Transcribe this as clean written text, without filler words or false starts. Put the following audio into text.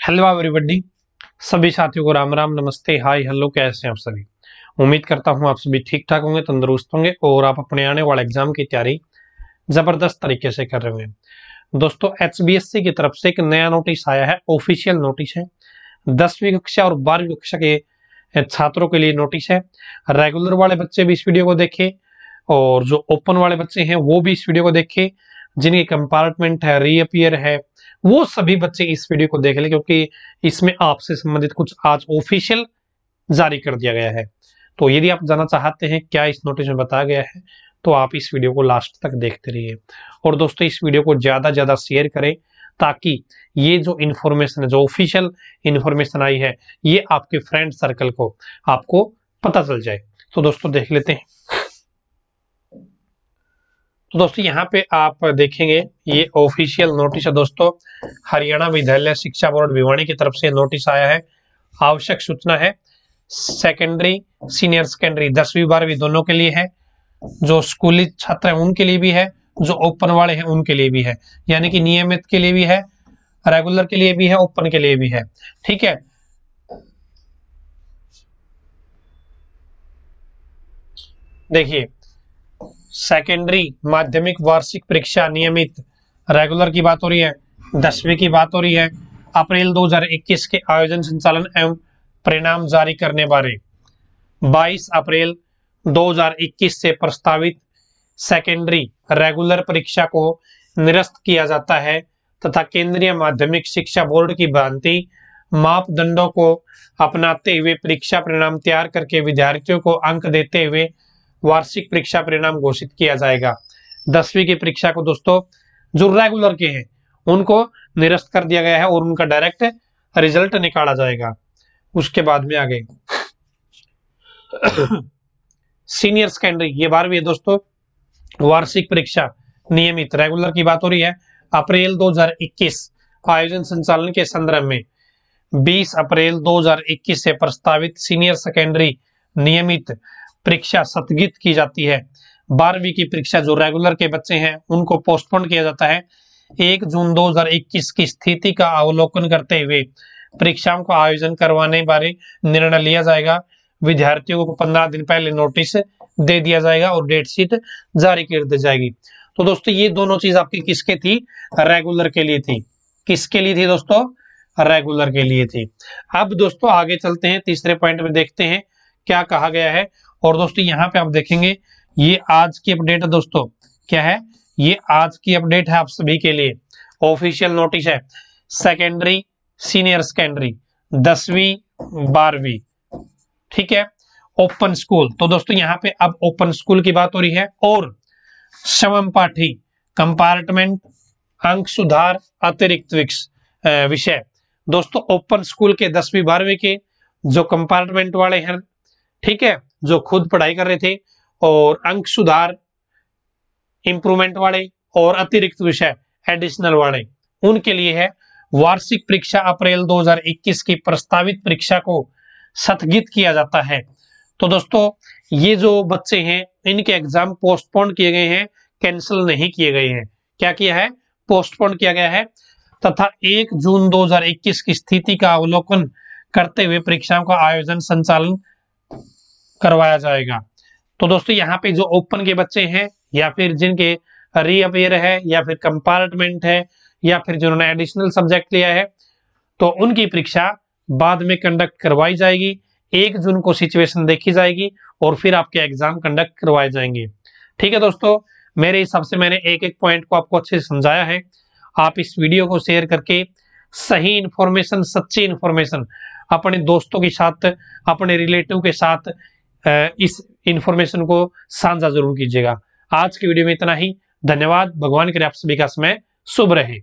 Hello everybody, सभी साथियों को राम राम, नमस्ते, हाय, हेलो। कैसे हैं आप सभी? उम्मीद करता हूं आप सभी ठीक ठाक होंगे, तंदुरुस्त होंगे और आप अपने आने वाले एग्जाम की तैयारी जबरदस्त तरीके से कर रहे होंगे। दोस्तों, HBSC की तरफ से एक नया नोटिस आया है, ऑफिशियल नोटिस है। 10वीं कक्षा और 12वीं कक्षा के छात्रों के लिए नोटिस है। रेगुलर वाले बच्चे भी इस वीडियो को देखें और जो ओपन वाले बच्चे हैं वो भी इस वीडियो को देखें। जिनके कंपार्टमेंट है, रीअपियर है, वो सभी बच्चे इस वीडियो को देख लें, क्योंकि इसमें आपसे संबंधित कुछ आज ऑफिशियल जारी कर दिया गया है। तो यदि आप जानना चाहते हैं क्या इस नोटिस में बताया गया है, तो आप इस वीडियो को लास्ट तक देखते रहिए। और दोस्तों, इस वीडियो को ज्यादा ज्यादा शेयर करें ताकि ये जो इन्फॉर्मेशन है, जो ऑफिशियल इन्फॉर्मेशन आई है, ये आपके फ्रेंड सर्कल को आपको पता चल जाए। तो दोस्तों देख लेते हैं। तो दोस्तों यहाँ पे आप देखेंगे ये ऑफिशियल नोटिस है। दोस्तों, हरियाणा विद्यालय शिक्षा बोर्ड भिवानी की तरफ से नोटिस आया है। आवश्यक सूचना है, सेकेंडरी सीनियर सेकेंडरी 10वीं 12वीं दोनों के लिए है। जो स्कूली छात्र हैं उनके लिए भी है, जो ओपन वाले हैं उनके लिए भी है। यानी कि नियमित के लिए भी है, रेगुलर के लिए भी है, ओपन के लिए भी है। ठीक है, देखिए, सेकेंडरी माध्यमिक वार्षिक परीक्षा नियमित रेगुलर की बात हो रही है, 10वीं की बात हो रही है। अप्रैल 2021 के आयोजन, संचालन एवं परिणाम जारी करने बारे 22 अप्रैल 2021 से प्रस्तावित सेकेंडरी रेगुलर परीक्षा को निरस्त किया जाता है तथा केंद्रीय माध्यमिक शिक्षा बोर्ड की भांति मापदंडों को अपनाते हुए परीक्षा परिणाम तैयार करके विद्यार्थियों को अंक देते हुए वार्षिक परीक्षा परिणाम घोषित किया जाएगा। 10वीं की परीक्षा को दोस्तों जो रेगुलर के हैं उनको निरस्त कर दिया गया है और उनका डायरेक्ट रिजल्ट निकाला जाएगा। उसके बाद में आगे सीनियर सेकेंडरी, ये 12वीं है दोस्तों, वार्षिक परीक्षा नियमित रेगुलर की बात हो रही है। अप्रैल 2021 आयोजन संचालन के संदर्भ में 20 अप्रैल 2021 से प्रस्तावित सीनियर सेकेंडरी नियमित परीक्षा स्थगित की जाती है। 12वीं की परीक्षा जो रेगुलर के बच्चे हैं उनको पोस्टपोन किया जाता है। 1 जून 2021 की स्थिति का अवलोकन करते हुए परीक्षाओं का आयोजन करवाने बारे निर्णय लिया जाएगा। विद्यार्थियों को 15 दिन पहले नोटिस दे दिया जाएगा और डेट शीट जारी कर दी जाएगी। तो दोस्तों ये दोनों चीज आपकी किसके थी? रेगुलर के लिए थी। किसके लिए थी दोस्तों? रेगुलर के लिए थी। अब दोस्तों आगे चलते हैं, तीसरे पॉइंट में देखते हैं क्या कहा गया है। और दोस्तों यहाँ पे आप देखेंगे ये आज की अपडेट है। दोस्तों क्या है? ये आज की अपडेट है आप सभी के लिए। ऑफिशियल नोटिस है, सेकेंडरी सीनियर सेकेंडरी 10वीं 12वीं, ठीक है, ओपन स्कूल। तो दोस्तों यहाँ पे अब ओपन स्कूल की बात हो रही है। और समम पाठी कंपार्टमेंट अंक सुधार अतिरिक्त विषय। दोस्तों ओपन स्कूल के 10वीं 12वीं के जो कंपार्टमेंट वाले हैं, ठीक है, जो खुद पढ़ाई कर रहे थे, और अंक सुधार इंप्रूवमेंट वाले और अतिरिक्त विषय एडिशनल वाले, उनके लिए है वार्षिक परीक्षा अप्रैल 2021 की प्रस्तावित परीक्षा को स्थगित किया जाता है। तो दोस्तों ये जो बच्चे हैं इनके एग्जाम पोस्टपोन किए गए हैं, कैंसिल नहीं किए गए हैं। क्या किया है? पोस्टपोन किया गया है तथा 1 जून 2021 की स्थिति का अवलोकन करते हुए परीक्षाओं का आयोजन संचालन करवाया जाएगा। तो दोस्तों यहाँ पे जो ओपन के बच्चे हैं या फिर जिनके रीअपियर है या फिर कंपार्टमेंट है या फिर जिन्होंने एडिशनल सब्जेक्ट लिया है, तो उनकी परीक्षा बाद में कंडक्ट करवाई जाएगी। 1 जून को सिचुएशन देखी जाएगी और फिर आपके एग्जाम कंडक्ट करवाए जाएंगे। ठीक है दोस्तों, मेरे हिसाब से मैंने एक एक पॉइंट को आपको अच्छे से समझाया है। आप इस वीडियो को शेयर करके सही इंफॉर्मेशन, सच्ची इंफॉर्मेशन अपने दोस्तों के साथ, अपने रिलेटिव के साथ इस इंफॉर्मेशन को साझा जरूर कीजिएगा। आज की वीडियो में इतना ही। धन्यवाद। भगवान करे आप सभी का समय शुभ रहे।